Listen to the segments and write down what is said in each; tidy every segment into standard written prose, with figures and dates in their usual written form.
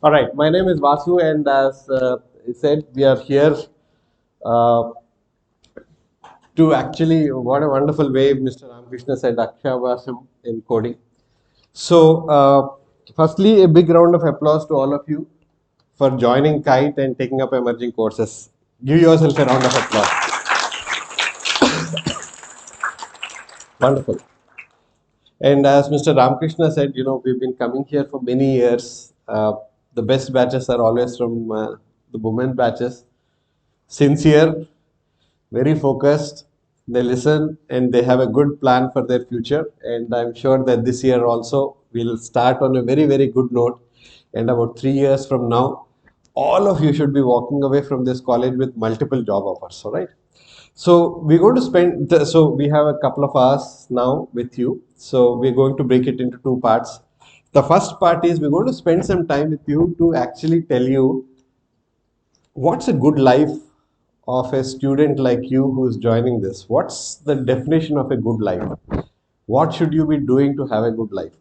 All right, my name is Vasu, and as I said, we are here uh, to actually, what a wonderful way Mr. Ramakrishna said, Akshavasam in coding. So, firstly, a big round of applause to all of you for joining KIET and taking up emerging courses. Give yourself a round of applause. Wonderful. And as Mr. Ramakrishna said, we've been coming here for many years. The best batches are always from the women batches. Sincere, very focused, they listen and they have a good plan for their future. And I'm sure that this year also we'll start on a very, very good note. And about 3 years from now, all of you should be walking away from this college with multiple job offers. All right. So we're going to so we have a couple of hours now with you. So we're going to break it into two parts. The first part is we're going to spend some time with you to actually tell you what's a good life of a student like you who's joining this. What's the definition of a good life? What should you be doing to have a good life?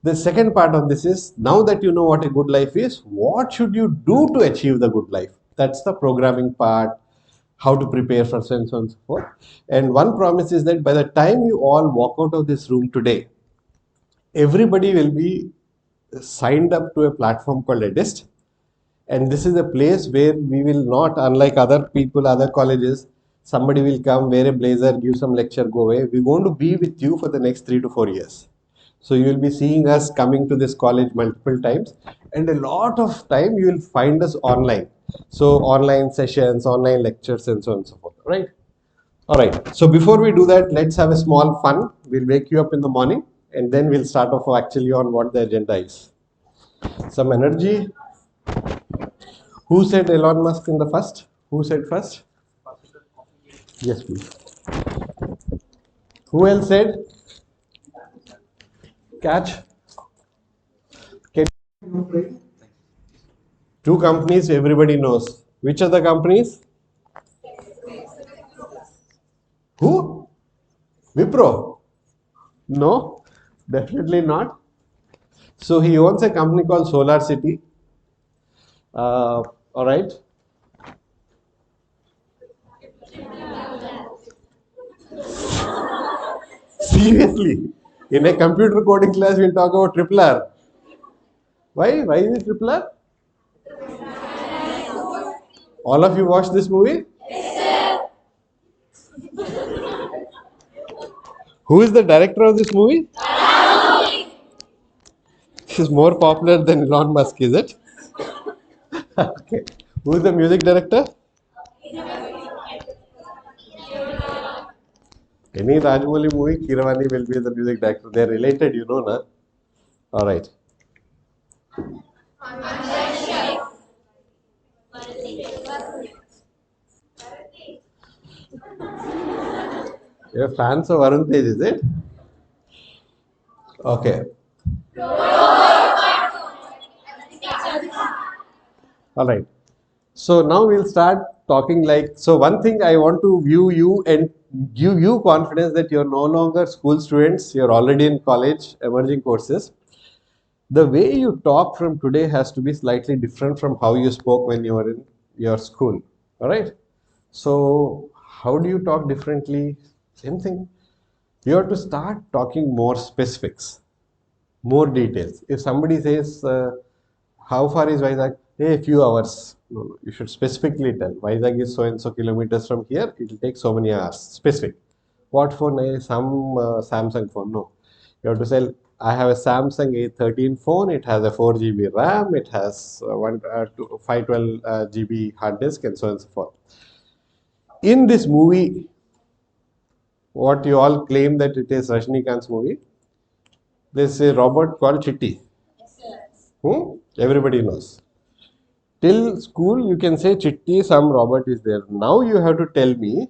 The second part of this is now that you know what a good life is, what should you do to achieve the good life? That's the programming part, how to prepare for so and so and so forth. And one promise is that by the time you all walk out of this room today, everybody will be signed up to a platform called Eydst. And this is a place where we will not, unlike other people, other colleges, somebody will come, wear a blazer, give some lecture, go away. We're going to be with you for the next 3 to 4 years. So you will be seeing us coming to this college multiple times, and a lot of time you will find us online. So online sessions, online lectures, and so on and so forth. Right? All right. So before we do that, let's have a small fun. We'll wake you up in the morning, and then we'll start off actually on what the agenda is. Some energy. Who said Elon Musk in the first? Who said first? Yes, please. Who else said? Catch. Can Two companies everybody knows. Which are the companies? Who? Wipro? No, definitely not. So he owns a company called Solar City. All right. Seriously, in a computer coding class, we'll talk about triple R. Why? Why is it triple R? All of you watched this movie? Who is the director of this movie? He's more popular than Elon Musk, is it? Okay. Who is the music director? Any Rajmouli movie, Kiravani will be the music director. They're related, na? All right. You're fans of Arun Tej, is it? Okay. All right. So now we'll start talking like, so one thing I want to view you and give you confidence that you're no longer school students, you're already in college, emerging courses. The way you talk from today has to be slightly different from how you spoke when you were in your school. All right. So how do you talk differently? Same thing. You have to start talking more specifics, more details. If somebody says, how far is Vizag? Hey, a few hours. No, no, you should specifically tell. Vizag is so and so kilometers from here. It will take so many hours. Specific. What phone? Some Samsung phone. No. You have to say, I have a Samsung A13 phone. It has a 4 GB RAM. It has 512 GB hard disk and so on and so forth. In this movie, what you all claim that it is Rajnikant's movie, there's a robot called Chitti. Everybody knows. Till school, you can say Chitti, some robot is there. Now you have to tell me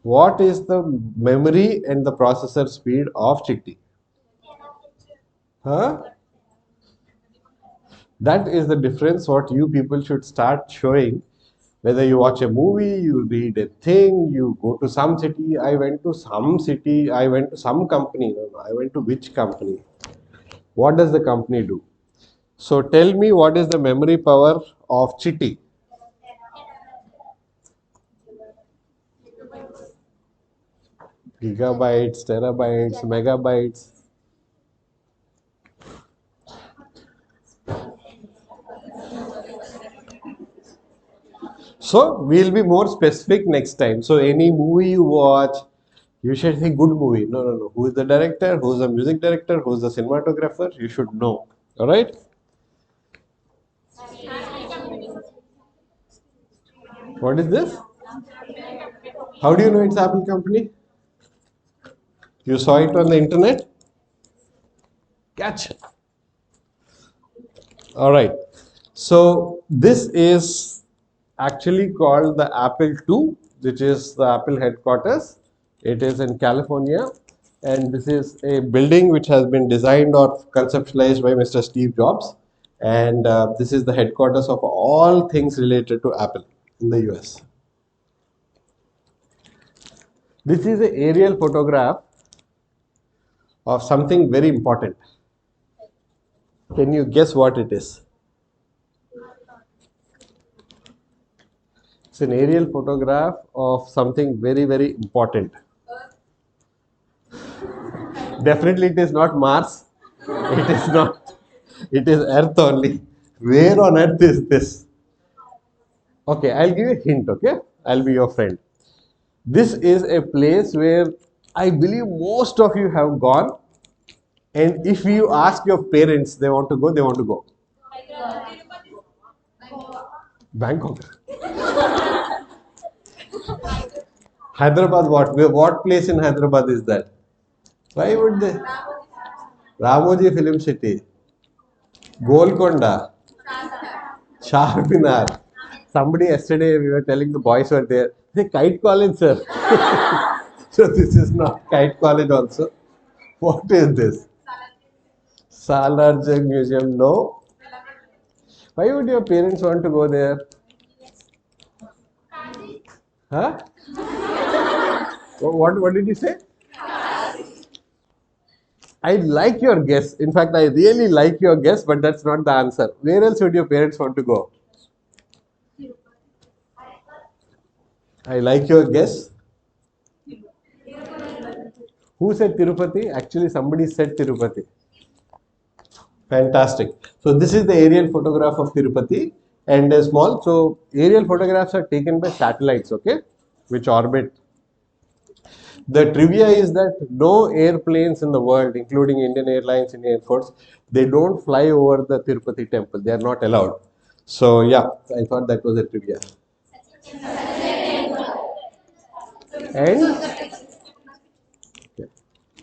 what is the memory and the processor speed of Chitti. Huh? That is the difference what you people should start showing. Whether you watch a movie, you read a thing, you go to some city. I went to some city, I went to some company. No, no, I went to which company? What does the company do? So tell me, what is the memory power of Chitti? Gigabytes, terabytes, megabytes. So we'll be more specific next time. So any movie you watch, you should say good movie. No, no, no. Who is the director? Who's the music director? Who's the cinematographer? You should know. All right. What is this? How do you know it's Apple company? You saw it on the internet? Catch. All right. So this is actually called the Apple II, which is the Apple headquarters. It is in California, and this is a building which has been designed or conceptualized by Mr. Steve Jobs. And this is the headquarters of all things related to Apple in the US. This is an aerial photograph of something very important. Can you guess what it is? It's an aerial photograph of something very, very important. Definitely, it is not Mars. It is not. It is Earth only. Where on Earth is this? Okay, I'll give you a hint. Okay, I'll be your friend. This is a place where I believe most of you have gone. And if you ask your parents, they want to go, they want to go. Bangkok. Hyderabad, what? What place in Hyderabad is that? Why would they? Ramoji Film City, Golconda, Charminar. Somebody yesterday we were telling the boys were there. They Kite College, sir. So this is not Kite College also. What is this? Salarjung Museum? No. Why would your parents want to go there? Huh? What did you say? I like your guess. In fact, I really like your guess, but that's not the answer. Where else would your parents want to go? I like your guess. Who said Tirupati? Actually, somebody said Tirupati. Fantastic. So this is the aerial photograph of Tirupati and a small. So aerial photographs are taken by satellites, okay, which orbit. The trivia is that no airplanes in the world, including Indian Airlines, Indian Air Force, they don't fly over the Tirupati temple. They are not allowed. So yeah, I thought that was a trivia. And yeah,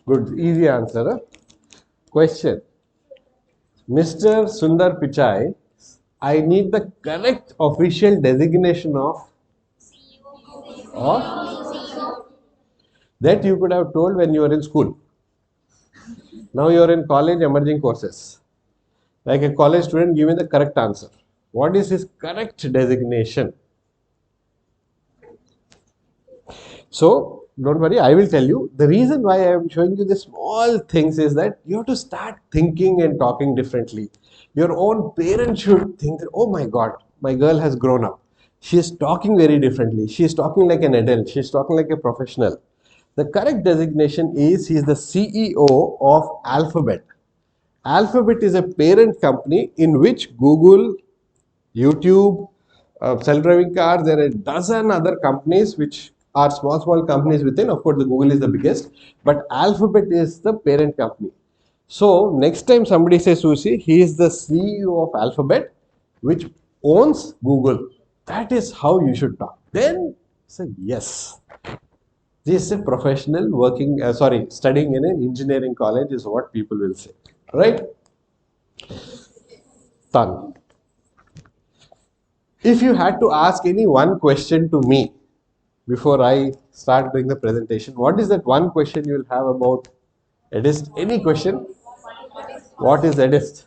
good, easy answer. Huh? Question. Mr. Sundar Pichai, I need the correct official designation of that you could have told when you were in school. Now you are in college, emerging courses. Like a college student, give me the correct answer. What is his correct designation? So don't worry, I will tell you. The reason why I am showing you the small things is that you have to start thinking and talking differently. Your own parents should think that, oh my God, my girl has grown up. She is talking very differently. She is talking like an adult. She is talking like a professional. The correct designation is he is the CEO of Alphabet. Alphabet is a parent company in which Google, YouTube, self-driving cars. There are a dozen other companies which are small companies within. Of course, the Google is the biggest, but Alphabet is the parent company. So next time somebody says Sushi, he is the CEO of Alphabet, which owns Google. That is how you should talk. Then say yes. This is a professional working, studying in an engineering college is what people will say. Right? Done. If you had to ask any one question to me before I start doing the presentation, what is that one question you will have about Eydst? Any question? What is Eydst?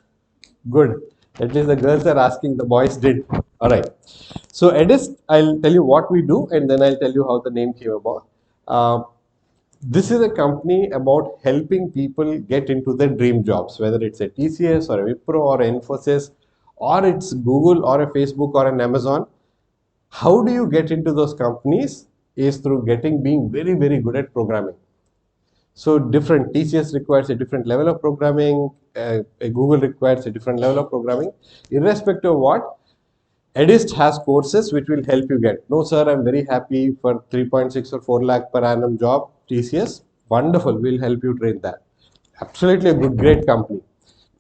Good. At least the girls are asking, the boys did. Alright. So Eydst, I'll tell you what we do and then I'll tell you how the name came about. This is a company about helping people get into their dream jobs, whether it's a TCS or a Wipro or an Infosys, or it's Google or a Facebook or an Amazon. How do you get into those companies is through being very, very good at programming. So different TCS requires a different level of programming, a Google requires a different level of programming. Irrespective of what, Eydst has courses which will help you get. No, sir, I'm very happy for 3.6 or 4 lakh per annum job, TCS. Wonderful, we'll help you train that. Absolutely a good, great company.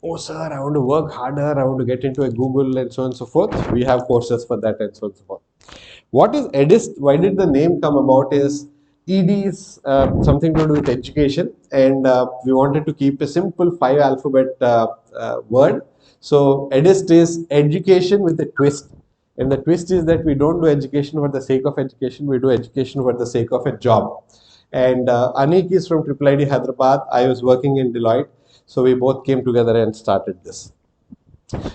Oh, sir, I want to work harder, I want to get into a Google and so on and so forth. We have courses for that and so on and so forth. What is Eydst? Why did the name come about? Is ED is something to do with education, and we wanted to keep a simple five alphabet word. So Eydst is education with a twist, and the twist is that we don't do education for the sake of education. We do education for the sake of a job. And Aneeq is from Triple ID Hyderabad. I was working in Deloitte, so we both came together and started this.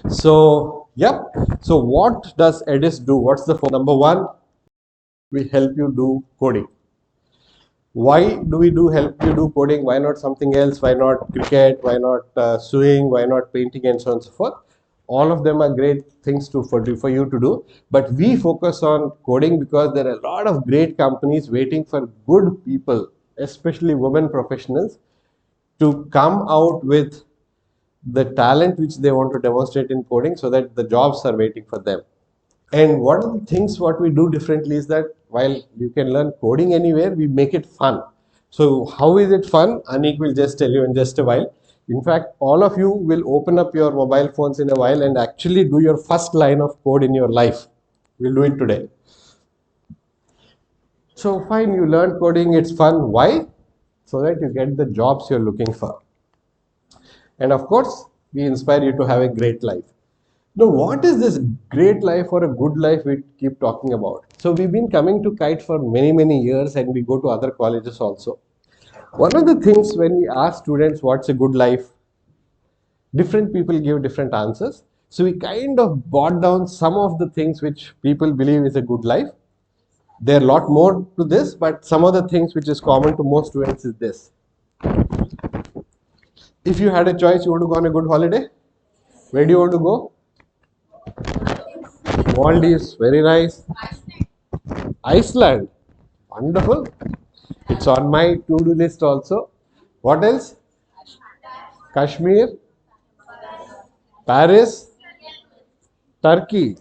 So, yep. So, what does Eydst do? What's the number one? We help you do coding. Why do we do help you do coding? Why not something else? Why not cricket? Why not sewing? Why not painting and so on and so forth? All of them are great things for you to do. But we focus on coding because there are a lot of great companies waiting for good people, especially women professionals, to come out with the talent which they want to demonstrate in coding so that the jobs are waiting for them. And one of the things what we do differently is that while you can learn coding anywhere, we make it fun. So how is it fun? Aneeq will just tell you in just a while. In fact, all of you will open up your mobile phones in a while and actually do your first line of code in your life. We'll do it today. So fine, you learn coding, it's fun. Why? So that you get the jobs you're looking for. And of course, we inspire you to have a great life. Now, what is this great life or a good life we keep talking about? So, we've been coming to KIET for many, many years and we go to other colleges also. One of the things when we ask students what's a good life, different people give different answers. So, we kind of brought down some of the things which people believe is a good life. There are a lot more to this, but some of the things which is common to most students is this. If you had a choice, you want to go on a good holiday? Where do you want to go? Maldives, very nice. Iceland, wonderful. It's on my to-do list also. What else? Kashmir, Paris, Turkey.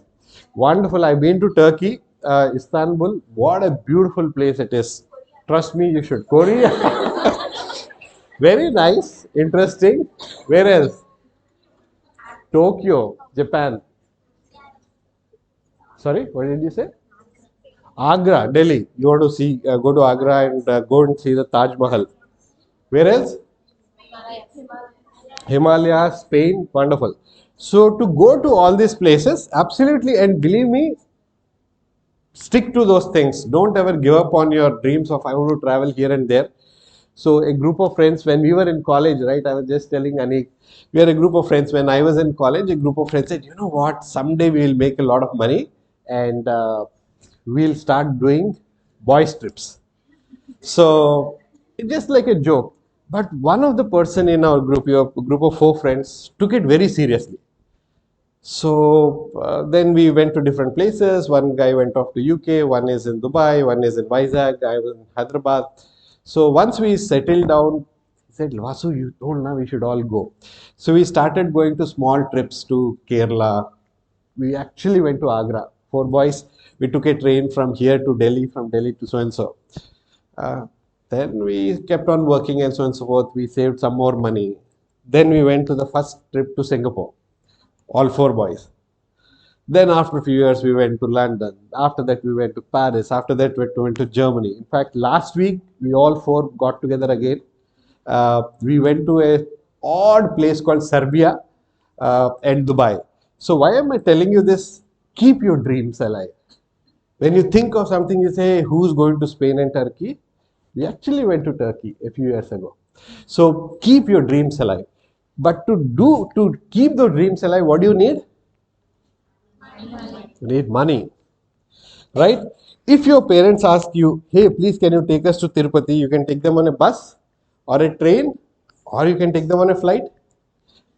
Wonderful. I've been to Turkey, Istanbul. What a beautiful place it is. Trust me, you should. Korea. Very nice, interesting. Where else? Tokyo, Japan. Sorry, what did you say? Agra, Delhi. You want to see, go to Agra and go and see the Taj Mahal. Where else? Himalaya, Spain, wonderful. So to go to all these places, absolutely, and believe me, stick to those things. Don't ever give up on your dreams of I want to travel here and there. So a group of friends when we were in college, right? I was just telling Aneeq, we are a group of friends. When I was in college, a group of friends said, you know what? Someday we will make a lot of money and we'll start doing boys trips. So it's just like a joke. But one of the person in our group, your group of four friends, took it very seriously. So then we went to different places. One guy went off to UK, one is in Dubai, one is in Vizag, I was in Hyderabad. So once we settled down, he said, Vasu, you told now we should all go. So we started going to small trips to Kerala. We actually went to Agra. Four boys, we took a train from here to Delhi, from Delhi to so and so. Then we kept on working and so on and so forth. We saved some more money. Then we went to the first trip to Singapore, all four boys. Then after a few years, we went to London. After that, we went to Paris. After that, we went to Germany. In fact, last week, we all four got together again. We went to a odd place called Serbia and Dubai. So why am I telling you this? Keep your dreams alive. When you think of something, you say, who's going to Spain and Turkey? We actually went to Turkey a few years ago. So keep your dreams alive. But to keep those dreams alive, what do you need? You need money, right? If your parents ask you, hey, please can you take us to Tirupati, you can take them on a bus or a train, or you can take them on a flight.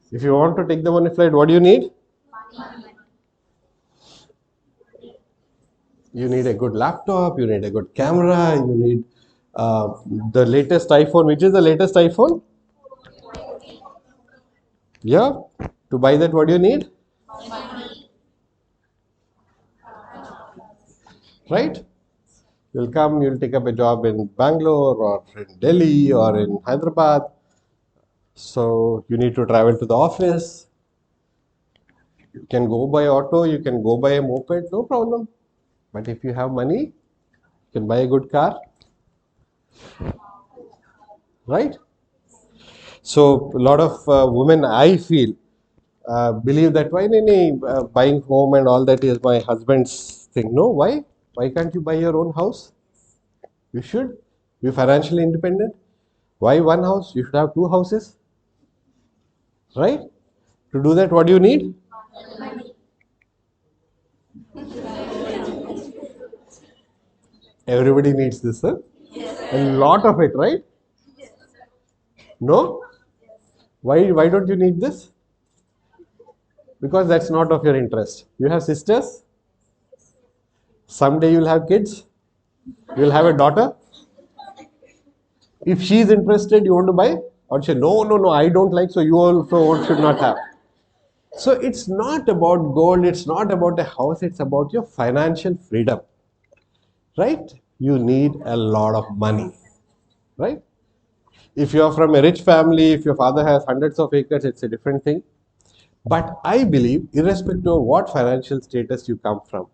If you want to take them on a flight, what do you need? You need a good laptop, you need a good camera, you need the latest iPhone. Which is the latest iPhone? Yeah. To buy that, what do you need? Right? You'll come, you'll take up a job in Bangalore or in Delhi or in Hyderabad. So you need to travel to the office. You can go by auto, you can go by a moped, no problem. But if you have money, you can buy a good car, right? So a lot of women, I feel, believe that why buying home and all that is my husband's thing. No, why? Why can't you buy your own house? You should be financially independent. Why one house? You should have two houses, right? To do that, what do you need? Everybody needs this, huh? A lot of it, right? No? Why don't you need this? Because that's not of your interest. You have sisters. Someday you'll have kids. You'll have a daughter. If she's interested, you want to buy? Or say, no, no, no, I don't like, so you also should not have. So it's not about gold, it's not about a house, it's about your financial freedom. Right? You need a lot of money. Right? If you're from a rich family, if your father has hundreds of acres, it's a different thing. But I believe, irrespective of what financial status you come from,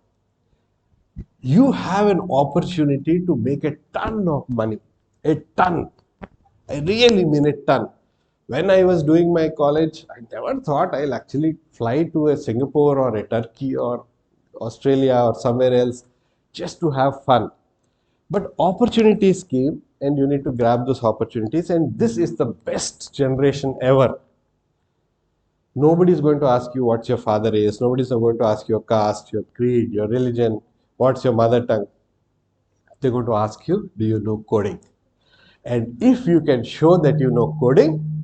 you have an opportunity to make a ton of money. A ton. I really mean a ton. When I was doing my college, I never thought I'll actually fly to a Singapore or a Turkey or Australia or somewhere else just to have fun. But opportunities came and you need to grab those opportunities. And this is the best generation ever. Nobody is going to ask you what your father is. Nobody is going to ask your caste, your creed, your religion, what's your mother tongue. They're going to ask you, do you know coding? And if you can show that you know coding,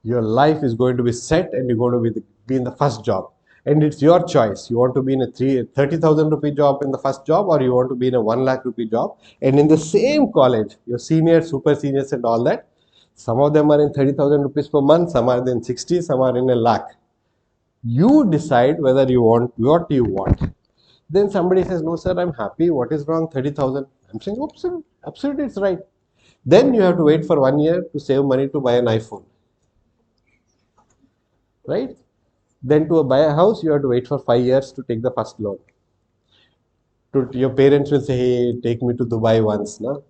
your life is going to be set and you're going to be in the first job. And it's your choice. You want to be in a 30,000 rupee job in the first job, or you want to be in a 1 lakh rupee job. And in the same college, your seniors, super seniors, and all that, some of them are in 30,000 rupees per month, some are in 60, some are in a lakh. You decide whether you want what you want. Then somebody says, no, sir, I'm happy. What is wrong? 30,000. I'm saying, absolutely, absolutely, it's right. Then you have to wait for 1 year to save money to buy an iPhone. Right? Then to buy a house, you have to wait for 5 years to take the first loan. Your parents will say, hey, take me to Dubai once. No?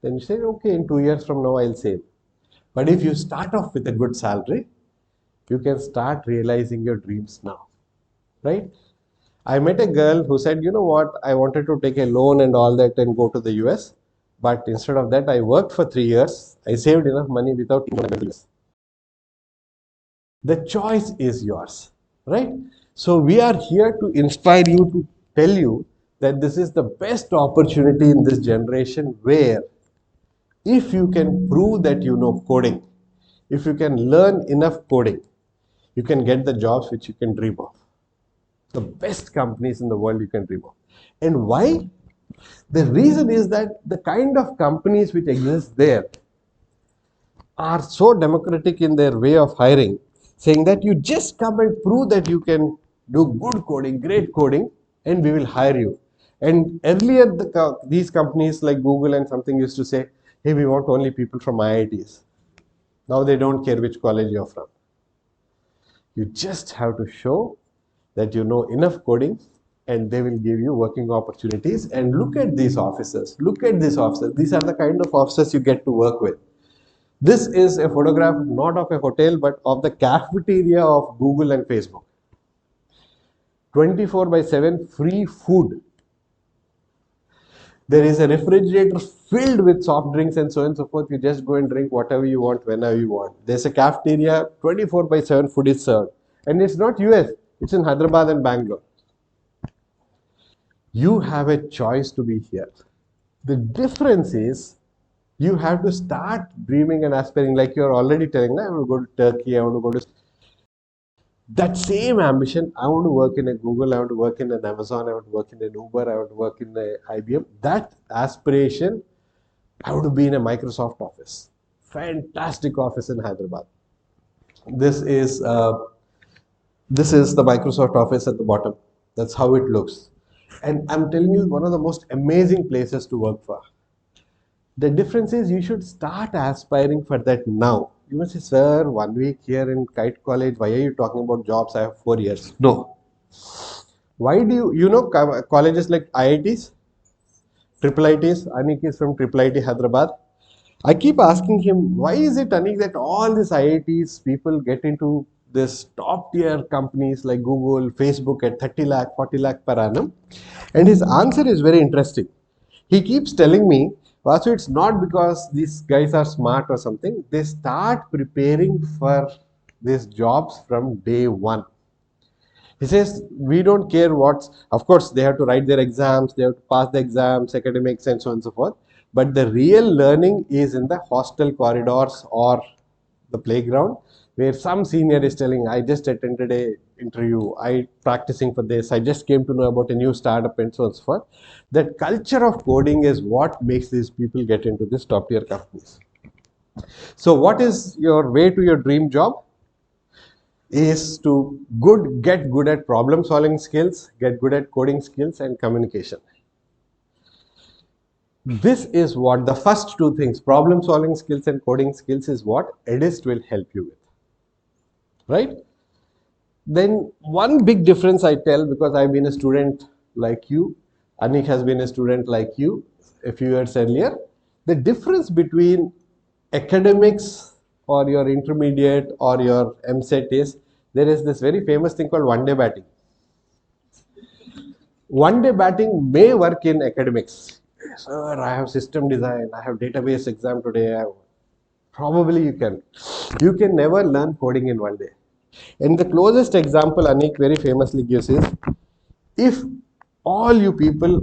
Then you say, okay, in 2 years from now, I'll save. But if you start off with a good salary, you can start realizing your dreams now. Right? I met a girl who said, you know what, I wanted to take a loan and all that and go to the US. But instead of that, I worked for 3 years. I saved enough money without even. The choice is yours, right? So we are here to inspire you, to tell you that this is the best opportunity in this generation, where if you can prove that you know coding, if you can learn enough coding, you can get the jobs which you can dream of. The best companies in the world you can dream of. And why? The reason is that the kind of companies which exist there are so democratic in their way of hiring, saying that you just come and prove that you can do good coding, great coding, and we will hire you. And earlier, these companies like Google and something used to say, hey, we want only people from IITs. Now they don't care which college you're from. You just have to show that you know enough coding, and they will give you working opportunities. And look at these officers. Look at these officers. These are the kind of officers you get to work with. This is a photograph not of a hotel but of the cafeteria of Google and Facebook. 24 by 7 free food. There is a refrigerator filled with soft drinks and so on and so forth. You just go and drink whatever you want, whenever you want. There's a cafeteria, 24 by 7 food is served. And it's not US, it's in Hyderabad and Bangalore. You have a choice to be here. The difference is you have to start dreaming and aspiring, like you're already telling, I want to go to Turkey, I want to go to that same ambition. I want to work in a Google, I want to work in an Amazon, I want to work in an Uber, I want to work in a IBM. That aspiration, I want to be in a Microsoft office. Fantastic office in Hyderabad. This is uh, this is the Microsoft office at the bottom. That's how it looks. And I'm telling you, one of the most amazing places to work for. The difference is you should start aspiring for that now. You must say, sir, 1 week here in KIET college, why are you talking about jobs? I have 4 years. No. Why do colleges like IITs, triple ITs, Aneeq is from triple IT Hyderabad. I keep asking him, why is it, Aneeq, that all these IITs people get into this top tier companies like Google, Facebook at 30 lakh, 40 lakh per annum? And his answer is very interesting. He keeps telling me, Vasu, it's not because these guys are smart or something. They start preparing for these jobs from day one. He says, we don't care what's, of course, they have to write their exams, they have to pass the exams, academics, and so on and so forth. But the real learning is in the hostel corridors or the playground, where some senior is telling, I just attended a interview, I practicing for this, I just came to know about a new startup, and so on and so forth. That culture of coding is what makes these people get into these top tier companies. So what is your way to your dream job? Is to get good at problem solving skills, get good at coding skills and communication. This is what the first two things, problem solving skills and coding skills, is what Eydst will help you with, right? Then one big difference I tell, because I've been a student like you, Aneeq has been a student like you a few years earlier. The difference between academics or your intermediate or your MSET is there is this very famous thing called one day batting. One day batting may work in academics. Sir, I have system design, I have database exam today. Probably you can. You can never learn coding in 1 day. And the closest example Aneeq very famously gives is, if all you people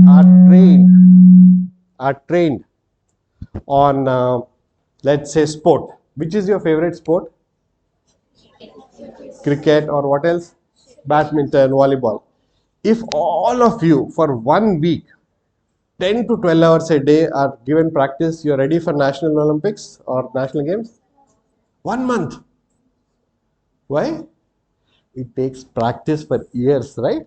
are trained on let's say sport. Which is your favorite sport? Cricket or what else? Badminton, volleyball. If all of you for 1 week 10 to 12 hours a day are given practice, you're ready for National Olympics or National Games? 1 month. Why? It takes practice for years, right?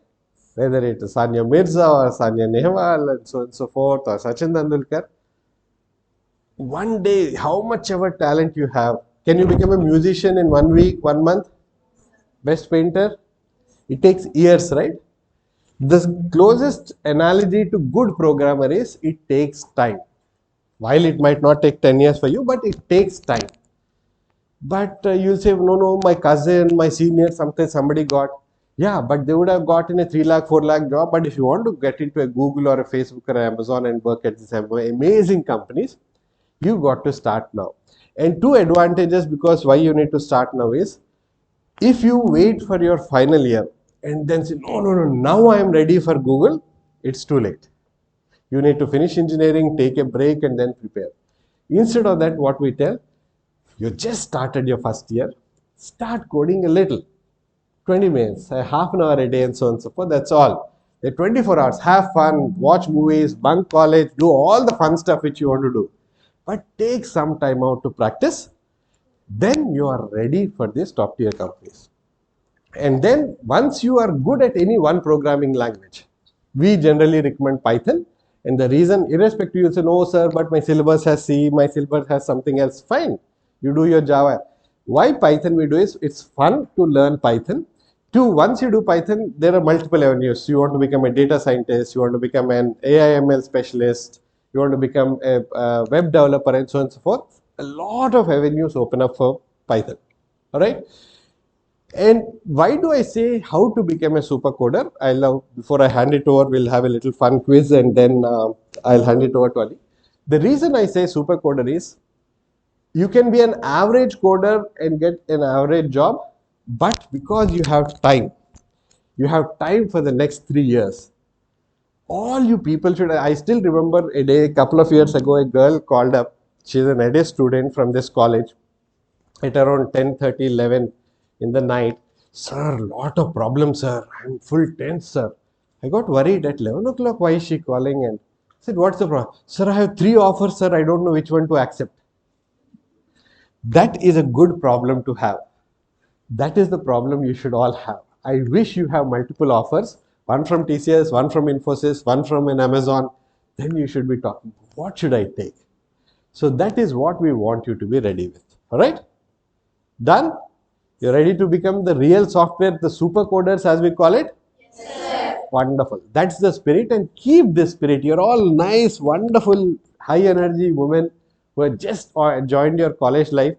Whether it is Sania Mirza or Sania Nehwal and so on and so forth, or Sachin Tendulkar. 1 day, how much ever talent you have, can you become a musician in 1 week, 1 month? Best painter? It takes years, right? The closest analogy to good programmer is it takes time. While it might not take 10 years for you, but it takes time. But you'll say, no, no, my cousin, my senior, somebody got. Yeah, but they would have gotten a 3 lakh, 4 lakh job. But if you want to get into a Google or a Facebook or Amazon and work at these amazing companies, you got to start now. And two advantages, because why you need to start now is, if you wait for your final year and then say, no, no, no, now I am ready for Google, it's too late. You need to finish engineering, take a break, and then prepare. Instead of that, what we tell, you just started your first year, start coding a little. 20 minutes, a half an hour a day, and so on and so forth. That's all. The 24 hours, have fun, watch movies, bunk college, do all the fun stuff which you want to do. But take some time out to practice. Then you are ready for these top tier companies. And then once you are good at any one programming language, we generally recommend Python. And the reason, irrespective, you say, no, sir, but my syllabus has C, my syllabus has something else. Fine, you do your Java. Why Python we do is, it's fun to learn Python. Two, once you do Python, there are multiple avenues. You want to become a data scientist, you want to become an AI ML specialist, you want to become a web developer, and so on and so forth. A lot of avenues open up for Python. All right. And why do I say how to become a super coder? Before I hand it over, we'll have a little fun quiz, and then I'll hand it over to Ali. The reason I say super coder is, you can be an average coder and get an average job, but because you have time for the next 3 years, all you people should. I still remember a day, a couple of years ago, a girl called up. She's an Eydst student from this college at around 10:30, 11 in the night. Sir, lot of problems, sir. I'm full tense, sir. I got worried at 11 o'clock. Why is she calling? And I said, what's the problem? Sir, I have 3 offers, sir. I don't know which one to accept. That is a good problem to have. That is the problem you should all have. I wish you have multiple offers, one from TCS, one from Infosys, one from an Amazon. Then you should be talking, what should I take? So that is what we want you to be ready with. All right? Done? You're ready to become the real software, the super coders as we call it? Yes, sir. Wonderful. That's the spirit, and keep this spirit. You're all nice, wonderful, high energy women who have just joined your college life.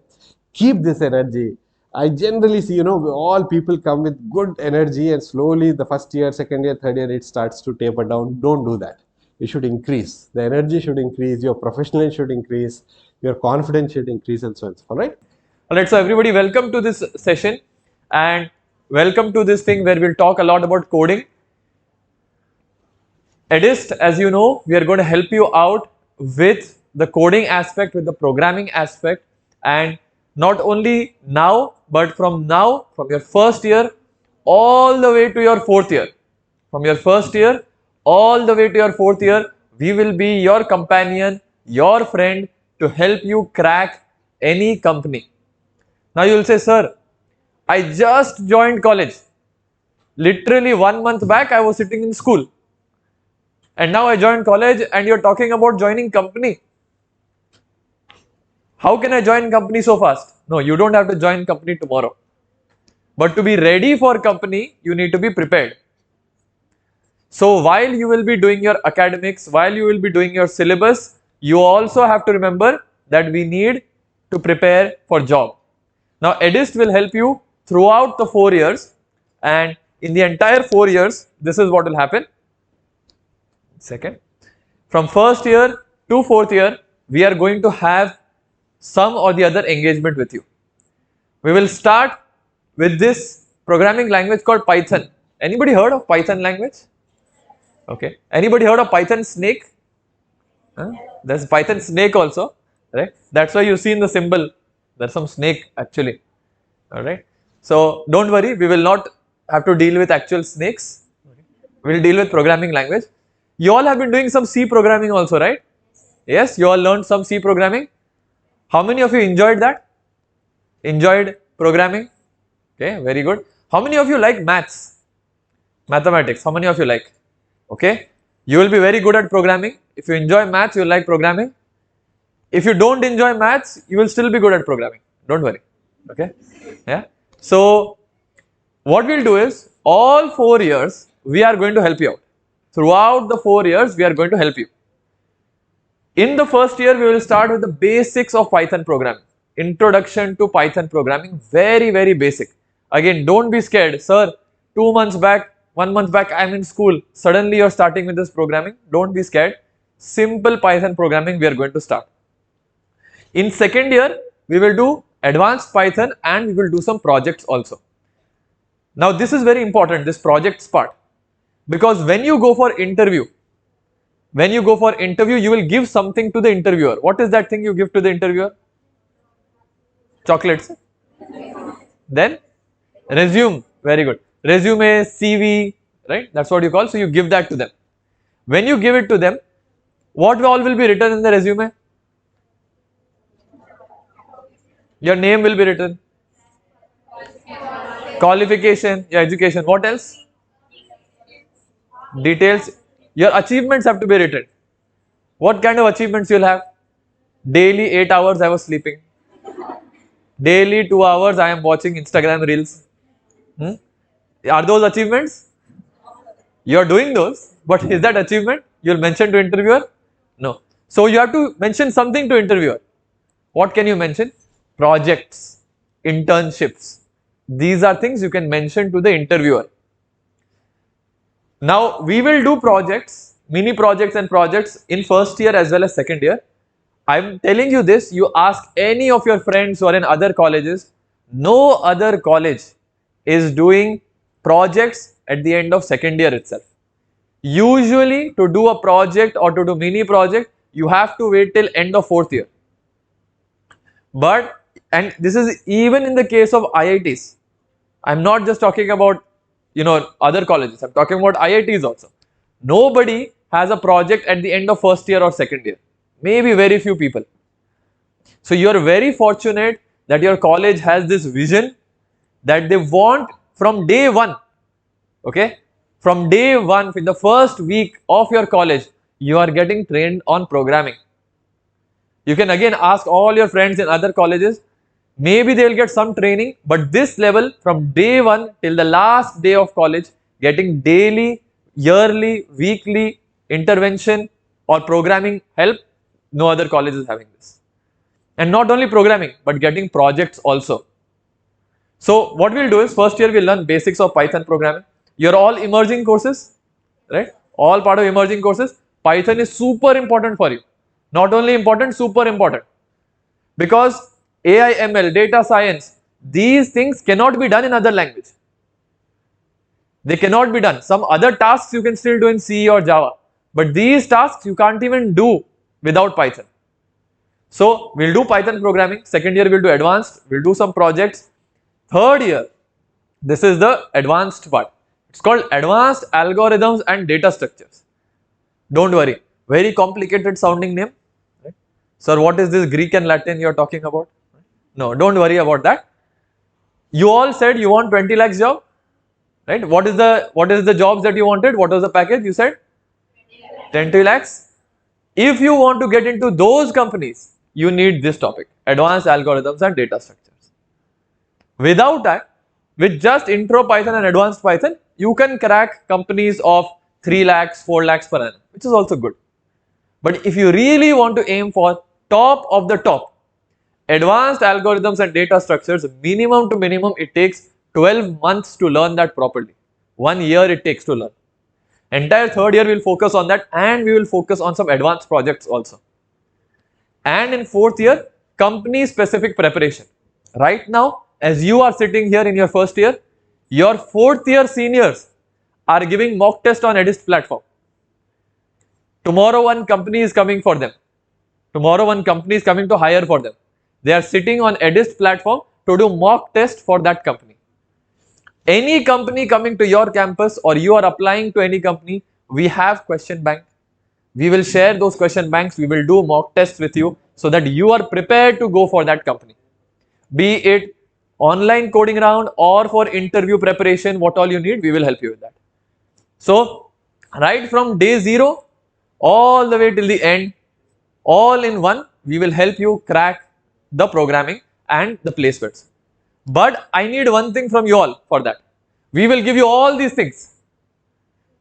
Keep this energy. I generally see, all people come with good energy, and slowly the first year, second year, third year, it starts to taper down. Don't do that. It should increase. The energy should increase, your professionalism should increase, your confidence should increase, and so on. All right? Alright, so everybody, welcome to this session and welcome to this thing where we'll talk a lot about coding. Eydst, as you know, we are going to help you out with the coding aspect, with the programming aspect, and not only now, but from your first year all the way to your fourth year. From your first year all the way to your fourth year, we will be your companion, your friend to help you crack any company. Now you will say, sir, I just joined college. Literally 1 month back I was sitting in school. And now I joined college and you're talking about joining company. How can I join company so fast? No, you don't have to join company tomorrow. But to be ready for company, you need to be prepared. So while you will be doing your academics, while you will be doing your syllabus, you also have to remember that we need to prepare for job. Now Eydst will help you throughout the 4 years, and in the entire 4 years, this is what will happen. Second, from first year to fourth year, we are going to have some or the other engagement with you. We will start with this programming language called Python. Anybody heard of Python language? Okay. Anybody heard of Python snake? There's Python snake also, right? That's why you see in the symbol, there's some snake actually. Alright. So don't worry, we will not have to deal with actual snakes. We will deal with programming language. You all have been doing some C programming also, right? Yes, you all learned some C programming. How many of you enjoyed that? Enjoyed programming? Okay, very good. How many of you like maths? Mathematics, how many of you like? Okay, you will be very good at programming. If you enjoy maths, you will like programming. If you don't enjoy maths, you will still be good at programming. Don't worry. Okay, yeah. So what we'll do is, all 4 years, we are going to help you out. Throughout the 4 years, we are going to help you. In the first year, we will start with the basics of Python programming. Introduction to Python programming, very, very basic. Again, don't be scared. Sir, 2 months back, 1 month back, I'm in school. Suddenly you're starting with this programming. Don't be scared. Simple Python programming we are going to start. In second year, we will do advanced Python and we will do some projects also. Now this is very important, this projects part. Because when you go for interview, you will give something to the interviewer. What is that thing you give to the interviewer? Chocolates. Then resume, very good. Resume, CV, right? That's what you call. So you give that to them. When you give it to them, what all will be written in the resume? Your name will be written. Qualification, your education. What else? Details. Your achievements have to be written. What kind of achievements you'll have? Daily 8 hours I was sleeping. Daily 2 hours I am watching Instagram reels. Are those achievements? You are doing those, but is that achievement? You'll mention to interviewer? No. So you have to mention something to interviewer. What can you mention? Projects, internships. These are things you can mention to the interviewer. Now we will do projects, mini projects and projects in first year as well as second year. I'm telling you this, you ask any of your friends who are in other colleges, no other college is doing projects at the end of second year itself. Usually to do a project or to do mini project, you have to wait till end of 4th year. But, and this is even in the case of IITs. I'm not just talking about, other colleges. I'm talking about IITs also. Nobody has a project at the end of 1st year or 2nd year. Maybe very few people. So you're very fortunate that your college has this vision that they want from day one. Okay, from day one, in the first week of your college, you are getting trained on programming. You can again ask all your friends in other colleges, maybe they will get some training, but this level from day one till the last day of college, getting daily, yearly, weekly intervention or programming help, no other college is having this. And not only programming, but getting projects also. So what we'll do is, first year we'll learn basics of Python programming. You're all emerging courses, right? All part of emerging courses. Python is super important for you. Not only important, super important. Because AI, ML, data science, these things cannot be done in other language. They cannot be done. Some other tasks you can still do in C or Java. But these tasks you can't even do without Python. So we'll do Python programming. Second year we'll do advanced. We'll do some projects. Third year, this is the advanced part. It's called advanced algorithms and data structures. Don't worry, very complicated sounding name. Right? Sir, what is this Greek and Latin you're talking about? No, don't worry about that. You all said you want 20 lakhs job, right? What is the jobs that you wanted? What was the package you said? 20 lakhs. If you want to get into those companies, you need this topic, advanced algorithms and data structures. Without that, with just intro Python and advanced Python, you can crack companies of 3 lakhs, 4 lakhs per annum, which is also good. But if you really want to aim for top of the top, advanced algorithms and data structures, minimum to minimum, it takes 12 months to learn that properly. 1 year it takes to learn. Entire third year we will focus on that, and we will focus on some advanced projects also. And in fourth year, company specific preparation. Right now, as you are sitting here in your first year, your fourth year seniors are giving mock test on Eydst platform. Tomorrow one company is coming for them. Tomorrow one company is coming to hire for them. They are sitting on Eydst platform to do mock test for that company. Any company coming to your campus or you are applying to any company, we have question bank. We will share those question banks. We will do mock tests with you so that you are prepared to go for that company. Be it online coding round or for interview preparation, what all you need, we will help you with that. So, right from day 0 all the way till the end, all in one, we will help you crack the programming and the placements. But I need one thing from you all for that. We will give you all these things.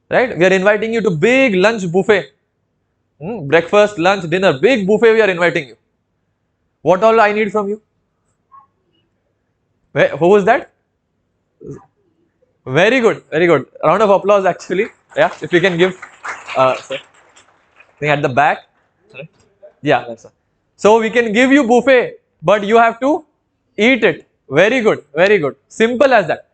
Right? We are inviting you to big lunch buffet. Breakfast, lunch, dinner, big buffet we are inviting you. What all I need from you? Who was that? Very good, very good. Round of applause actually. Yeah, if you can give. Sir. I think at the back. Sorry. Yeah, that's all. So we can give you buffet, but you have to eat it. Very good, very good. Simple as that.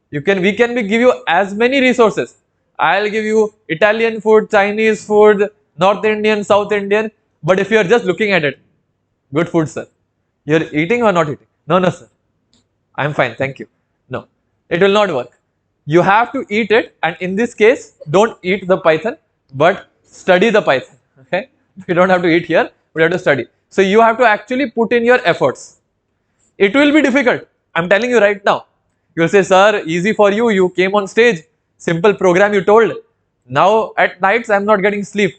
We can give you as many resources. I'll give you Italian food, Chinese food, North Indian, South Indian. But if you are just looking at it, good food, sir. You're eating or not eating? No, no, sir. I'm fine, thank you. No, it will not work. You have to eat it, and in this case, don't eat the Python, but study the Python. Okay, you don't have to eat here, but you have to study. So you have to actually put in your efforts. It will be difficult. I'm telling you right now. You'll say, sir, easy for you. You came on stage, simple program you told. Now at nights I'm not getting sleep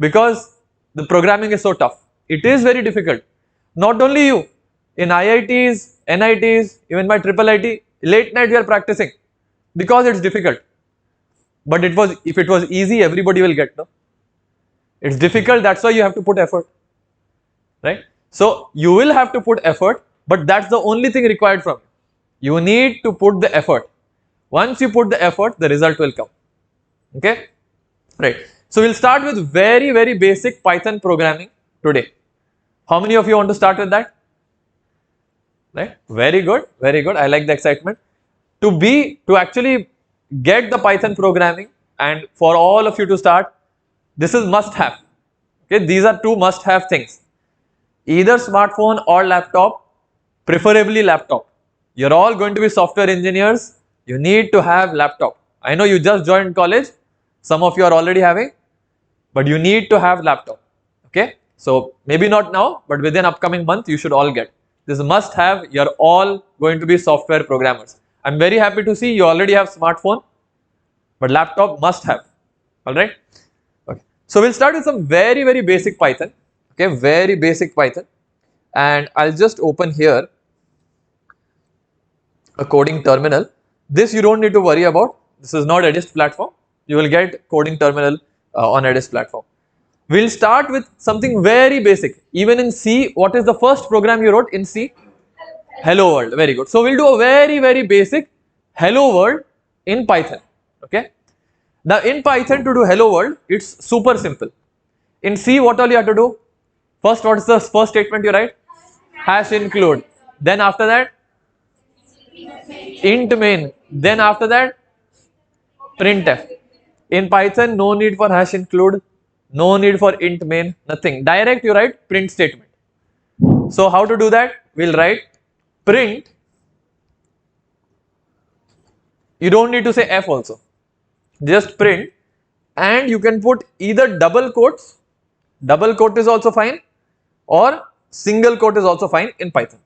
because the programming is so tough. It is very difficult. Not only you, in IITs, NITs, even my triple IT, late night we are practicing because it's difficult. But if it was easy, everybody will get, no? It's difficult, that's why you have to put effort, right? So you will have to put effort, but that's the only thing required from you. You need to put the effort. Once you put the effort, the result will come. Okay, right? So we'll start with very, very basic Python programming today. How many of you want to start with that? Right? Very good, very good. I like the excitement. To actually get the Python programming, and for all of you to start, this is must have. Okay, these are two must have things. Either smartphone or laptop, preferably laptop. You're all going to be software engineers. You need to have laptop. I know you just joined college. Some of you are already having, but you need to have laptop. Okay, so maybe not now, but within upcoming month you should all get this must have. You're all going to be software programmers. I'm very happy to see you already have smartphone, but laptop must have. All right. Okay, so we'll start with some very basic Python. Okay, very basic Python, and I'll just open here a coding terminal. This you don't need to worry about. This is not Eydst platform. You will get coding terminal on Eydst platform. We'll start with something very basic. Even in C, what is the first program you wrote in C? Hello world. Very good. So we'll do a very basic hello world in Python. Okay. Now in Python, to do hello world, it's super simple. In C, what all you have to do? First, what is the first statement you write? Hash include. Then after that, int main. Then after that, printf. In Python, no need for hash include, no need for int main, nothing. Direct you write print statement. So how to do that? We'll write print. You don't need to say f also. Just print, and you can put either double quotes. Double quote is also fine, or single quote is also fine in Python.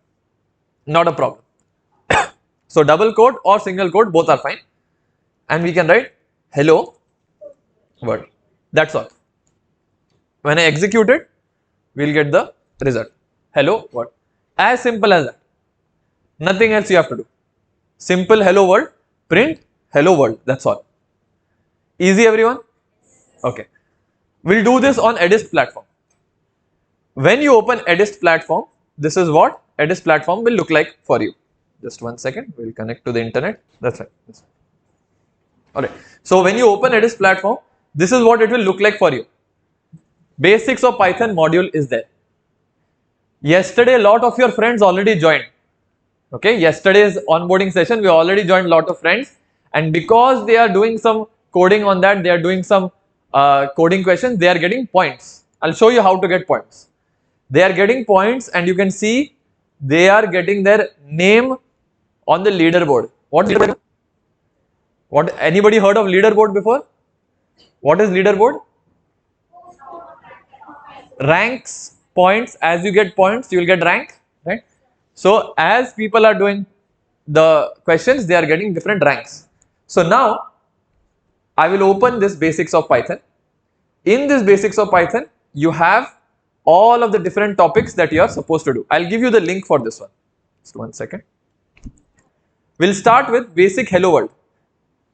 Not a problem. So double quote or single quote, both are fine. And we can write hello world. That's all. When I execute it, we'll get the result. Hello world. As simple as that. Nothing else you have to do. Simple hello world, print hello world. That's all. Easy, everyone? Okay. We'll do this on Eydst platform. When you open Eydst platform, this is what Eydst platform will look like for you. Just 1 second. We'll connect to the internet. That's right. Alright. So when you open Eydst platform, this is what it will look like for you. Basics of Python module is there. Yesterday, a lot of your friends already joined. Okay, yesterday's onboarding session, we already joined a lot of friends, and because they are doing some coding on that, they are doing some coding questions, they are getting points. I'll show you how to get points. They are getting points, and you can see they are getting their name on the leaderboard. What leaderboard? What, anybody heard of leaderboard before? What is leaderboard? Ranks, points. As you get points, you will get rank, right? So as people are doing the questions, they are getting different ranks. So now I will open this basics of Python. In this basics of Python, you have all of the different topics that you are supposed to do. I'll give you the link for this one. Just 1 second. We'll start with basic hello world.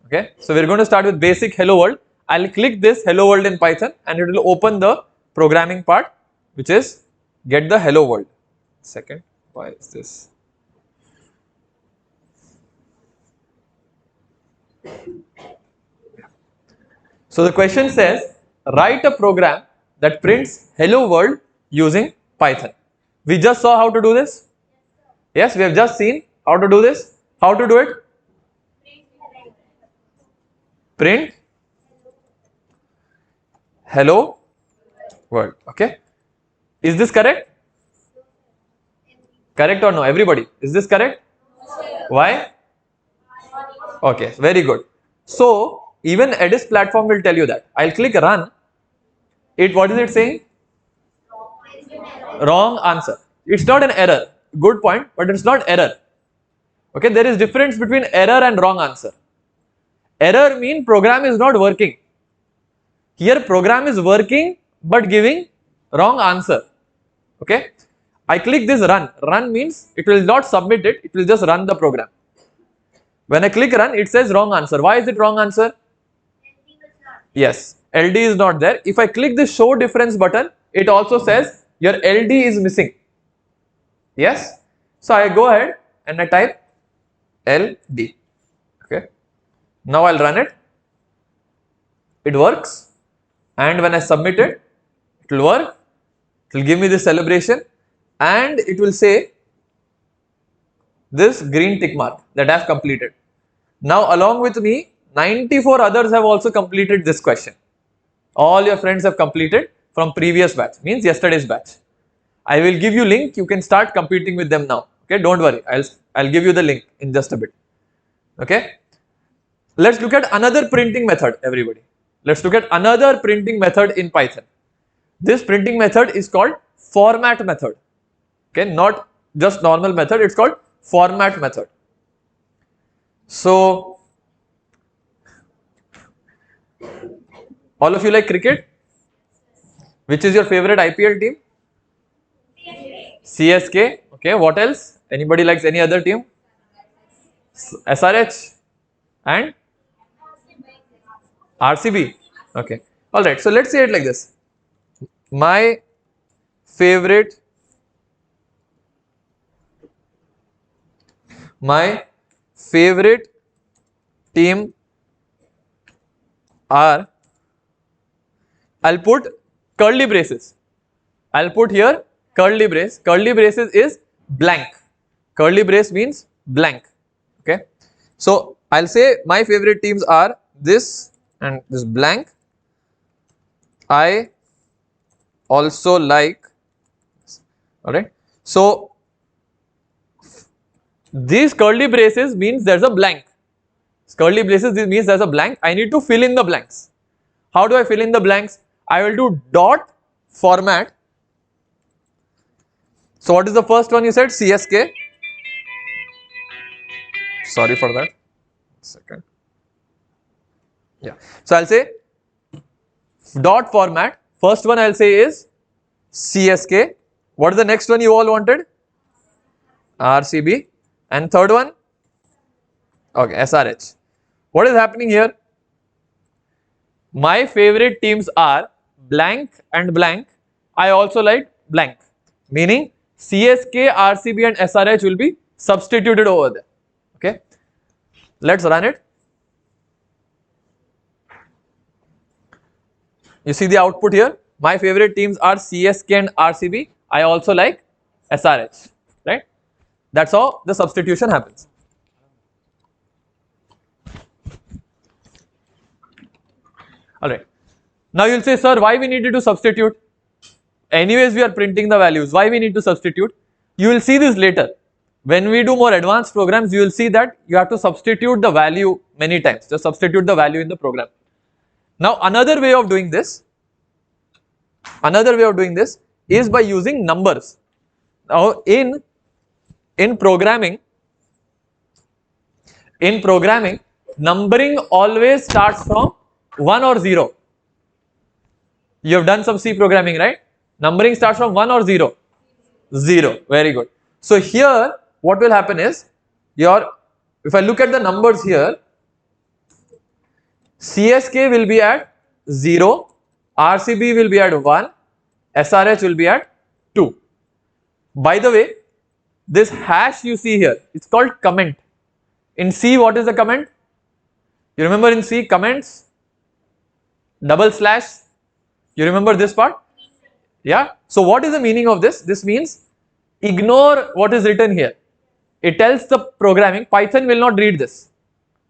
Okay, so we're going to start with basic hello world. I'll click this hello world in Python, and it will open the programming part, which is get the hello world. Second, why is this? So the question says, write a program that prints hello world using Python. We just saw how to do this. Yes, we have just seen how to do this. How to do it? Print hello world. Okay. Is this correct? Correct or no? Everybody, is this correct? Why? Okay, very good. So even Eydst platform will tell you that. I'll click run. What is it saying? Wrong answer. It's not an error. Good point, but it's not error. Okay, there is difference between error and wrong answer. Error means program is not working. Here program is working but giving wrong answer. Okay, I click this run. Run means it will not submit it, it will just run the program. When I click run, it says wrong answer. Why is it wrong answer? Yes, LD is not there. If I click the show difference button, it also says your LD is missing. Yes, so I go ahead and I type LD. Okay, now I'll run it. It works, and when I submit it, it will work. It will give me this celebration, and it will say this green tick mark that I have completed. Now along with me, 94 others have also completed this question. All your friends have completed from previous batch, means yesterday's batch. I will give you link, you can start competing with them now. Okay, don't worry, I'll give you the link in just a bit. Okay, let's look at another printing method, everybody. Let's look at another printing method in Python. This printing method is called format method. Okay, not just normal method, it's called format method. So, all of you like cricket? Which is your favorite IPL team? CSK. Okay, what else? Anybody likes any other team? SRH and RCB. Okay, alright, so let's say it like this. My favorite team are, I'll put curly braces. I'll put here curly brace. Curly braces is blank. Curly brace means blank. Okay. So I'll say my favorite teams are this and this blank. I also like. Alright. So these curly braces means there's a blank. Curly braces, this means there's a blank. I need to fill in the blanks. How do I fill in the blanks? I will do dot format. So what is the first one you said? CSK. Sorry for that. Second. Yeah. So I'll say dot format. First one I'll say is CSK. What is the next one you all wanted? RCB. And third one? Okay, SRH. What is happening here? My favorite teams are blank and blank. I also like blank. Meaning CSK, RCB and SRH will be substituted over there. Okay. Let's run it. You see the output here. My favorite teams are CSK and RCB. I also like SRH. Right. That's how the substitution happens. Alright. Now you'll say, sir, why we needed to substitute? Anyways, we are printing the values. Why we need to substitute? You will see this later. When we do more advanced programs, you will see that you have to substitute the value many times. Just substitute the value in the program. Now, another way of doing this is by using numbers. Now, in programming, numbering always starts from 1 or 0. You have done some C programming, right? Numbering starts from 1 or 0? 0. Very good. So here, what will happen is, if I look at the numbers here, CSK will be at 0, RCB will be at 1, SRH will be at 2. By the way, this hash you see here, it's called comment. In C, what is the comment? You remember in C, comments? Double slash, you remember this part? Yeah. So what is the meaning of this? This means ignore what is written here. It tells the programming, Python will not read this.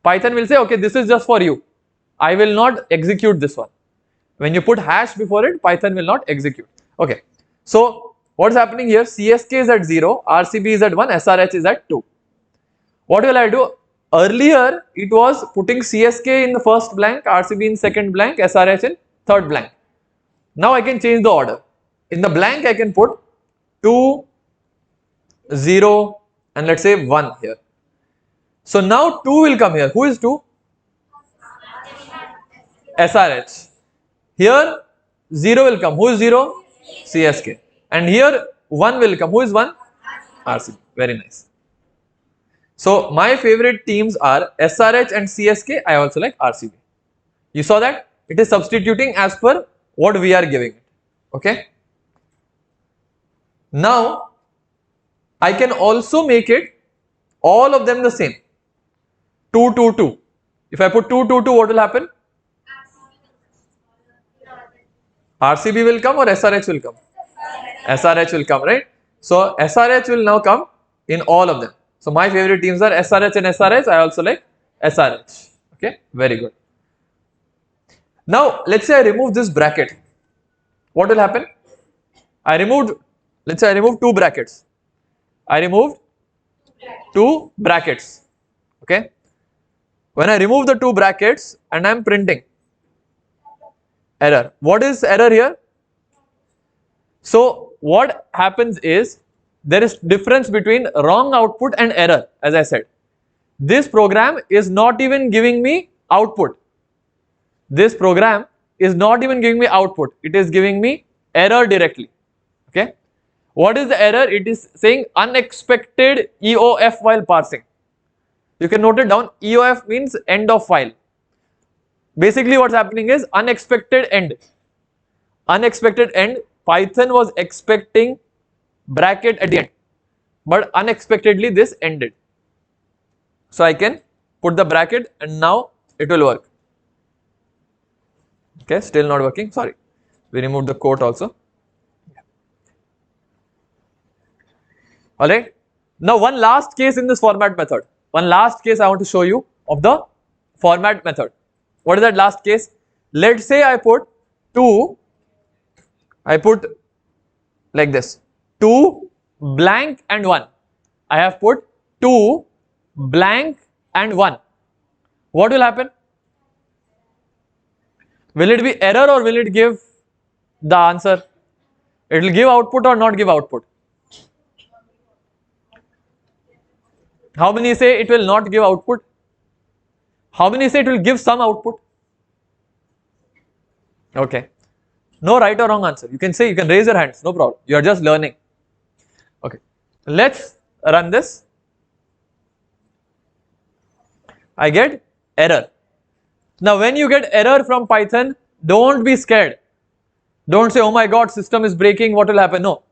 Python will say, okay, this is just for you. I will not execute this one. When you put hash before it, Python will not execute. Okay. So what is happening here? CSK is at 0, RCB is at 1, SRH is at 2. What will I do? Earlier, it was putting CSK in the first blank, RCB in second blank, SRH in third blank. Now I can change the order. In the blank, I can put 2, 0 and let's say 1 here. So now 2 will come here. Who is 2? SRH. Here 0 will come. Who is 0? CSK. And here 1 will come. Who is 1? RCB. Very nice. So my favorite teams are SRH and CSK. I also like RCB. You saw that? It is substituting as per what we are giving it. Okay. Now I can also make it all of them the same. 2, 2, 2. If I put 2, 2, 2, what will happen? RCB will come or SRH will come? SRH will come, right? So SRH will now come in all of them. So my favorite teams are SRH and SRH. I also like SRH. Okay, very good. Now, let's say I remove this bracket. What will happen? I removed, let's say I removed two brackets. I removed two brackets. Okay. When I remove the two brackets and I am printing, error. What is error here? So what happens is there is difference between wrong output and error, as I said. This program is not even giving me output. This program is not even giving me output. It is giving me error directly. Okay. What is the error? It is saying unexpected EOF while parsing. You can note it down. EOF means end of file. Basically what's happening is unexpected end. Unexpected end. Python was expecting bracket at the end, but unexpectedly this ended. So I can put the bracket and now it will work. Okay, still not working. Sorry, we removed the quote also. Alright. Now one last case in this format method. One last case I want to show you of the format method. What is that last case? Let's say I put like this, 2 blank and 1. I have put 2 blank and 1. What will happen? Will it be error or will it give the answer? It will give output or not give output? How many say it will not give output? How many say it will give some output? Okay. No right or wrong answer. You can say, you can raise your hands, no problem. You are just learning. Okay. Let's run this. I get error. Now when you get error from Python, don't be scared. Don't say, oh my god, system is breaking, what will happen? No.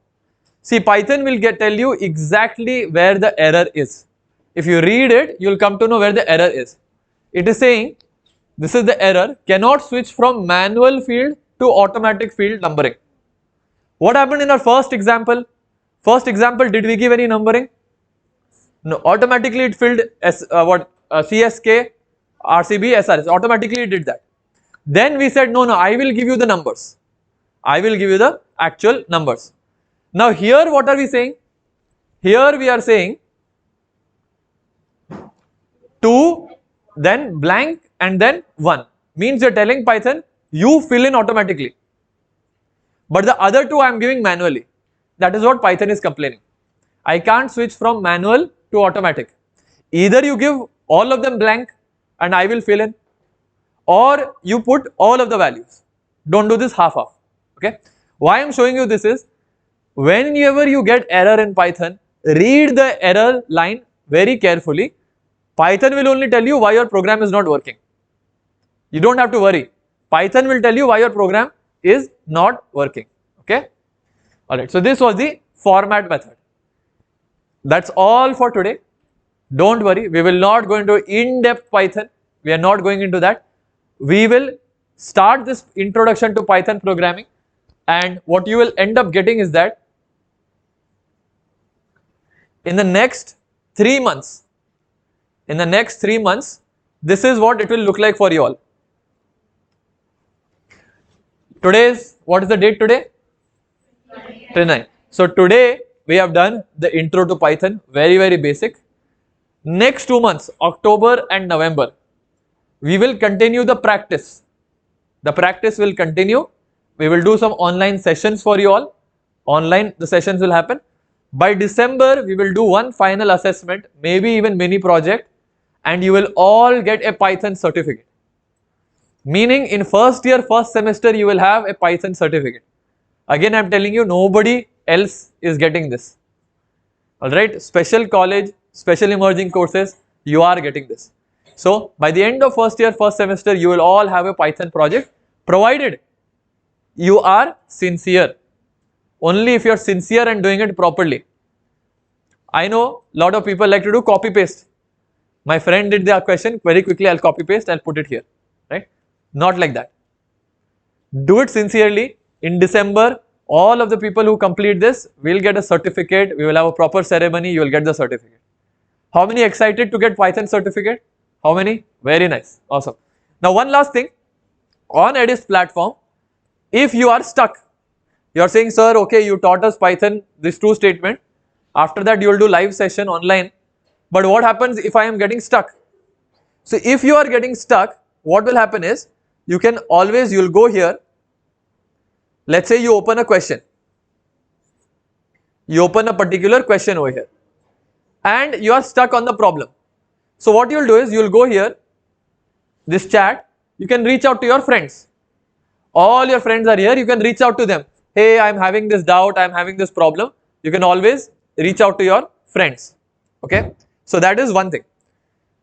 See, Python will tell you exactly where the error is. If you read it, you will come to know where the error is. It is saying, this is the error, cannot switch from manual field to automatic field numbering. What happened in our first example? First example, did we give any numbering? No, automatically it filled CSK, RCB, SRS, automatically it did that. Then we said, no, I will give you the numbers. I will give you the actual numbers. Now here what are we saying? Here we are saying 2, then blank and then 1. Means you are telling Python, you fill in automatically. But the other 2 I am giving manually. That is what Python is complaining. I can't switch from manual to automatic. Either you give all of them blank and I will fill in, or you put all of the values. Don't do this half-half. Okay. Why I am showing you this is, whenever you get error in Python, read the error line very carefully. Python will only tell you why your program is not working. You don't have to worry. Python will tell you why your program is not working. Okay. Alright, so this was the format method. That's all for today. Don't worry, we will not go into in-depth Python. We are not going into that. We will start this introduction to Python programming, and what you will end up getting is that in the next 3 months, this is what it will look like for you all. What is the date today? 29. So today we have done the intro to Python, very basic. Next 2 months, October and November, we will continue the practice. The practice will continue. We will do some online sessions for you all. Online, the sessions will happen. By December, we will do one final assessment, maybe even mini project, and you will all get a Python certificate. Meaning in first year, first semester, you will have a Python certificate. Again, I am telling you, nobody else is getting this. Alright, special college, special emerging courses, you are getting this. So, by the end of first year, first semester, you will all have a Python project, provided you are sincere. Only if you are sincere and doing it properly. I know a lot of people like to do copy paste. My friend did the question, very quickly I'll copy paste, I'll put it here. Right? Not like that. Do it sincerely. In December, all of the people who complete this will get a certificate. We will have a proper ceremony, you will get the certificate. How many excited to get Python certificate? How many? Very nice. Awesome. Now one last thing. On Eydst platform, if you are stuck, you are saying, sir, okay, you taught us Python, this true statement. After that, you will do live session online. But what happens if I am getting stuck? So if you are getting stuck, what will happen is, you will go here. Let's say you open a question. You open a particular question over here. And you are stuck on the problem. So what you will do is, you will go here, this chat, you can reach out to your friends. All your friends are here, you can reach out to them. Hey, I am having this doubt, I am having this problem. You can always reach out to your friends. Okay. So that is one thing.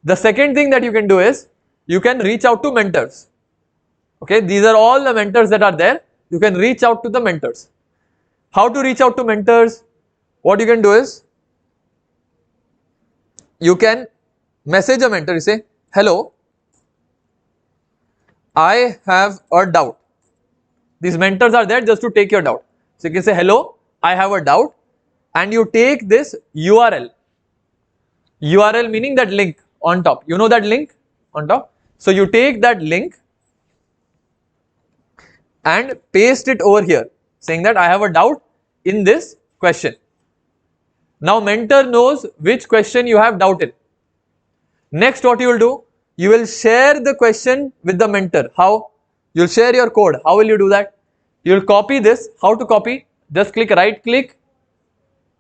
The second thing that you can do is, you can reach out to mentors. Okay. These are all the mentors that are there. You can reach out to the mentors. How to reach out to mentors? What you can do is, you can message a mentor. You say, hello, I have a doubt. These mentors are there just to take your doubt. So you can say, hello, I have a doubt, and you take this URL. URL meaning that link on top. You know that link on top? So you take that link and paste it over here, saying that I have a doubt in this question. Now mentor knows which question you have doubt in. Next, what you will do? You will share the question with the mentor. How? You will share your code. How will you do that? You will copy this. How to copy? Just click, right click,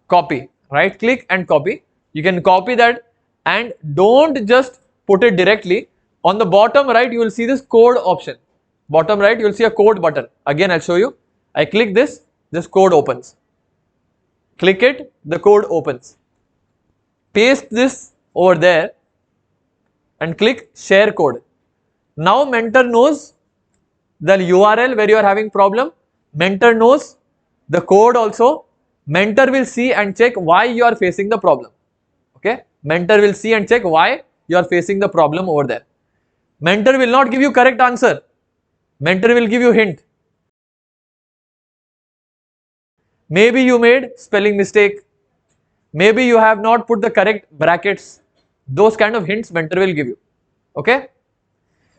copy. Right click and copy. You can copy that, and don't just put it directly. On the bottom right, you will see this code option. Bottom right, you will see a code button. Again, I'll show you. I click this, this code opens. Click it, the code opens. Paste this over there and click share code. Now mentor knows the URL where you are having problem. Mentor knows the code also. Mentor will see and check why you are facing the problem. Okay. Mentor will see and check why you are facing the problem over there. Mentor will not give you correct answer. Mentor will give you hint. Maybe you made spelling mistake. Maybe you have not put the correct brackets. Those kind of hints mentor will give you. Okay.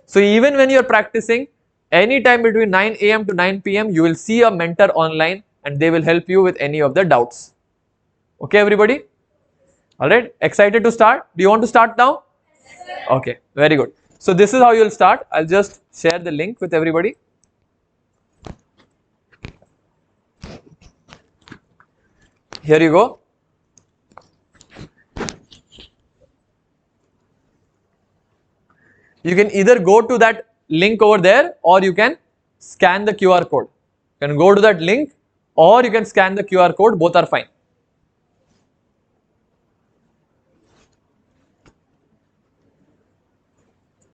So even when you are practicing, anytime between 9 AM to 9 PM, you will see a mentor online and they will help you with any of the doubts. Okay, everybody? Alright, excited to start? Do you want to start now? Okay, very good. So this is how you will start. I'll just share the link with everybody. Here you go. You can either go to that link over there, or you can scan the QR code. You can go to that link, or you can scan the QR code, both are fine.